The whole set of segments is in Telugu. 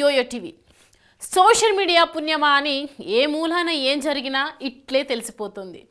Yo-yo TV. సోషల్ మీడియా పుణ్యమా అని ఏ మూలాన ఏం జరిగినా ఇట్లే తెలిసిపోతుంది.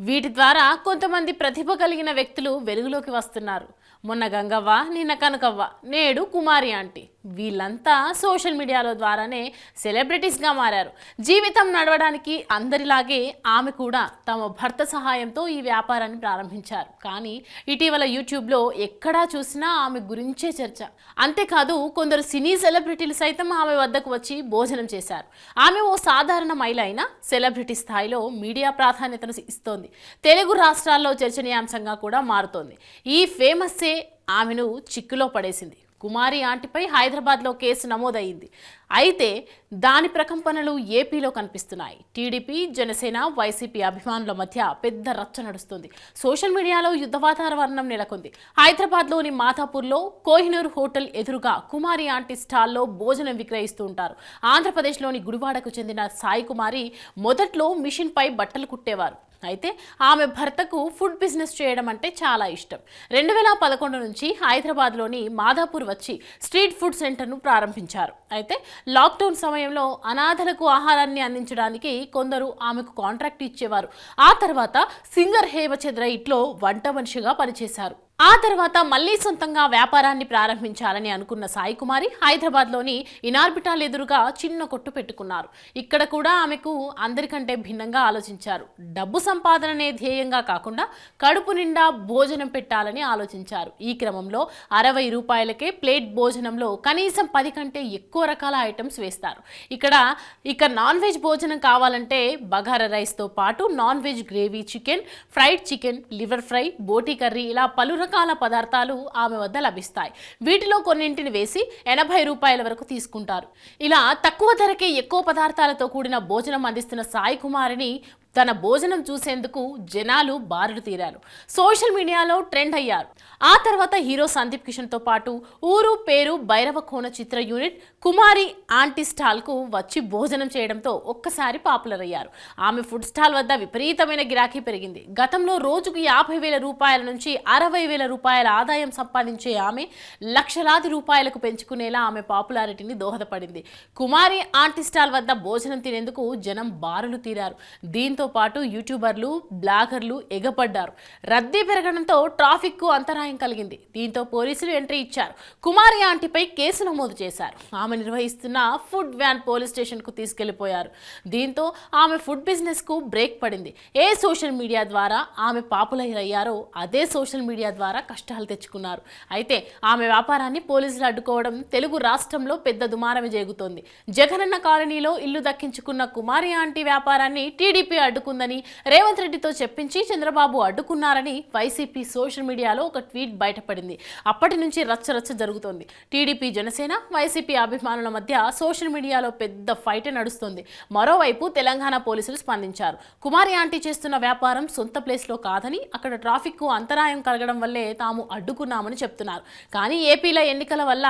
వీటి ద్వారా కొంతమంది ప్రతిభ కలిగిన వ్యక్తులు వెలుగులోకి వస్తున్నారు. మొన్న గంగవ్వ, నిన్న కనకవ్వ, నేడు కుమారి ఆంటీ, వీళ్ళంతా సోషల్ మీడియాలో ద్వారానే సెలబ్రిటీస్గా మారారు. జీవితం నడవడానికి అందరిలాగే ఆమె కూడా తమ భర్త సహాయంతో ఈ వ్యాపారాన్ని ప్రారంభించారు. కానీ ఇటీవల యూట్యూబ్లో ఎక్కడా చూసినా ఆమె గురించే చర్చ. అంతేకాదు కొందరు సినీ సెలబ్రిటీలు సైతం ఆమె వద్దకు వచ్చి భోజనం చేశారు. ఆమె ఓ సాధారణ మహిళ అయినా సెలబ్రిటీ స్థాయిలో మీడియా ప్రాధాన్యతను ఇస్తోంది. తెలుగు రాష్ట్రాల్లో చర్చనీయాంశంగా కూడా మారుతోంది. ఈ ఫేమస్సే ఆమెను చిక్కులో పడేసింది. కుమారి ఆంటీపై హైదరాబాద్లో కేసు నమోదయ్యింది. అయితే దాని ప్రకంపనలు ఏపీలో కనిపిస్తున్నాయి. టీడీపీ, జనసేన, వైసీపీ అభిమానుల మధ్య పెద్ద రచ్చ నడుస్తుంది. సోషల్ మీడియాలో యుద్ధ వాతావరణం నెలకొంది. హైదరాబాద్లోని మాధాపూర్లో కోహినూర్ హోటల్ ఎదురుగా కుమారి ఆంటీ స్టాల్లో భోజనం విక్రయిస్తూ ఉంటారు. ఆంధ్రప్రదేశ్లోని గుడివాడకు చెందిన సాయి కుమారి మొదట్లో మిషన్పై బట్టలు కుట్టేవారు. అయితే ఆమె భర్తకు ఫుడ్ బిజినెస్ చేయడం అంటే చాలా ఇష్టం. 2011 నుంచి హైదరాబాద్లోని మాధాపూర్ వచ్చి స్ట్రీట్ ఫుడ్ సెంటర్ను ప్రారంభించారు. అయితే లాక్డౌన్ సమయంలో అనాథలకు ఆహారాన్ని అందించడానికి కొందరు ఆమెకు కాంట్రాక్ట్ ఇచ్చేవారు. ఆ తర్వాత సింగర్ హేమచంద్ర ఇంట్లో వంట మనిషిగా పనిచేశారు. ఆ తర్వాత మళ్లీ సొంతంగా వ్యాపారాన్ని ప్రారంభించాలని అనుకున్న సాయి కుమారి హైదరాబాద్లోని ఇనార్బిటాల్ ఎదురుగా చిన్న కొట్టు పెట్టుకున్నారు. ఇక్కడ కూడా ఆమెకు అందరికంటే భిన్నంగా ఆలోచించారు. డబ్బు సంపాదననే ధ్యేయంగా కాకుండా కడుపు నిండా భోజనం పెట్టాలని ఆలోచించారు. ఈ క్రమంలో 60 రూపాయలకే ప్లేట్ భోజనంలో కనీసం 10 కంటే ఎక్కువ రకాల ఐటమ్స్ వేస్తారు. ఇక నాన్ వెజ్ భోజనం కావాలంటే బగారా రైస్తో పాటు non veg gravy chicken, fried chicken, liver fry, బోటీ కర్రీ, ఇలా పలు రకాల పదార్థాలు ఆమె వద్ద లభిస్తాయి. వీటిలో కొన్నింటిని వేసి 80 రూపాయల వరకు తీసుకుంటారు. ఇలా తక్కువ ధరకే ఎక్కువ పదార్థాలతో కూడిన భోజనం అందిస్తున్న సాయి కుమారిని తన భోజనం చూసేందుకు జనాలు బారులు తీరారు. సోషల్ మీడియాలో ట్రెండ్ అయ్యారు. ఆ తర్వాత హీరో సందీప్ కిషన్తో పాటు ఊరు పేరు భైరవ కోన చిత్ర యూనిట్ కుమారి ఆంటీ స్టాల్కు వచ్చి భోజనం చేయడంతో ఒక్కసారి పాపులర్ అయ్యారు. ఆమె ఫుడ్ స్టాల్ వద్ద విపరీతమైన గిరాకీ పెరిగింది. గతంలో రోజుకు 50,000 రూపాయల నుంచి 60,000 రూపాయల ఆదాయం సంపాదించే ఆమె లక్షలాది రూపాయలకు పెంచుకునేలా ఆమె పాపులారిటీని దోహదపడింది. కుమారి ఆంటీ స్టాల్ వద్ద భోజనం తినేందుకు జనం బారులు తీరారు. దీంతో పాటు యూట్యూబర్లు, బ్లాగర్లు ఎగపడ్డారు. రద్దీ పెరగడంతో ట్రాఫిక్ కు అంతరాయం కలిగింది. దీంతో పోలీసులు ఎంట్రీ ఇచ్చారు. కుమారి ఆంటీపై కేసు నమోదు చేశారు. ఆమె నిర్వహిస్తున్న ఫుడ్ వ్యాన్ పోలీస్ స్టేషన్ కు తీసుకెళ్లిపోయారు. దీంతో ఆమె ఫుడ్ బిజినెస్ కు బ్రేక్ పడింది. ఏ సోషల్ మీడియా ద్వారా ఆమె పాపులర్ అయ్యారో అదే సోషల్ మీడియా ద్వారా కష్టాలు తెచ్చుకున్నారు. అయితే ఆమె వ్యాపారాన్ని పోలీసులు అడ్డుకోవడం తెలుగు రాష్ట్రంలో పెద్ద దుమారమే జరుగుతోంది. జగనన్న కాలనీలో ఇల్లు దక్కించుకున్న కుమారి ఆంటీ వ్యాపారాన్ని టీడీపీ అడ్డుకుందని రేవంత్ రెడ్డితో చెప్పించి చంద్రబాబు అడ్డుకున్నారని వైసీపీ సోషల్ మీడియాలో ఒక ట్వీట్ బయటపడింది. అప్పటి నుంచి రచ్చరచ్చ జరుగుతోంది. టీడీపీ, జనసేన, వైసీపీ అభిమానుల మధ్య సోషల్ మీడియాలో పెద్ద ఫైట్ నడుస్తోంది. మరోవైపు తెలంగాణ పోలీసులు స్పందించారు. కుమారి ఆంటీ చేస్తున్న వ్యాపారం సొంత ప్లేస్లో కాదని, అక్కడ ట్రాఫిక్ కు అంతరాయం కలగడం వల్లే తాము అడ్డుకున్నామని చెప్తున్నారు. కానీ ఏపీలో ఎన్నికల వల్ల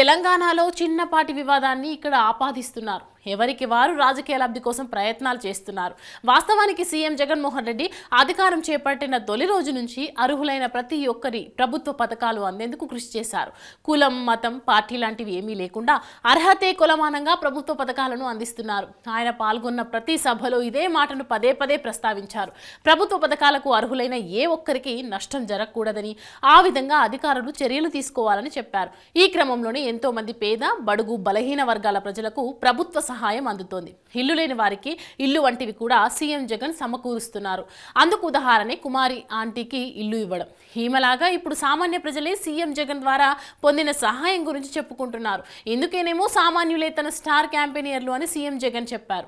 తెలంగాణలో చిన్నపాటి వివాదాన్ని ఇక్కడ ఆపాదిస్తున్నారు. ఎవరికి వారు రాజకీయ లబ్ధి కోసం ప్రయత్నాలు చేస్తున్నారు. వాస్తవానికి సీఎం జగన్మోహన్ రెడ్డి అధికారం చేపట్టిన తొలి రోజు నుంచి అర్హులైన ప్రతి ఒక్కరి ప్రభుత్వ పథకాలు అందేందుకు కృషి చేశారు. కులం, మతం, పార్టీ లాంటివి ఏమీ లేకుండా అర్హతే కులమానంగా ప్రభుత్వ పథకాలను అందిస్తున్నారు. ఆయన పాల్గొన్న ప్రతి సభలో ఇదే మాటను పదే పదే ప్రస్తావించారు. ప్రభుత్వ పథకాలకు అర్హులైన ఏ ఒక్కరికి నష్టం జరగకూడదని, ఆ విధంగా అధికారులు చర్యలు తీసుకోవాలని చెప్పారు. ఈ క్రమంలోనే ఎంతో మంది పేద, బడుగు, బలహీన వర్గాల ప్రజలకు ప్రభుత్వ సహాయం అందుతోంది. ఇల్లు లేని వారికి ఇల్లు వంటివి కూడా సీఎం జగన్ సమకూరుస్తున్నారు. అందుకు ఉదాహరణే కుమారి ఆంటీకి ఇల్లు ఇవ్వడం. ఈమెలాగా ఇప్పుడు సామాన్య ప్రజలే సీఎం జగన్ ద్వారా పొందిన సహాయం గురించి చెప్పుకుంటున్నారు. ఎందుకేనేమో సామాన్యులే తన స్టార్ క్యాంపెయినర్లు అని సీఎం జగన్ చెప్పారు.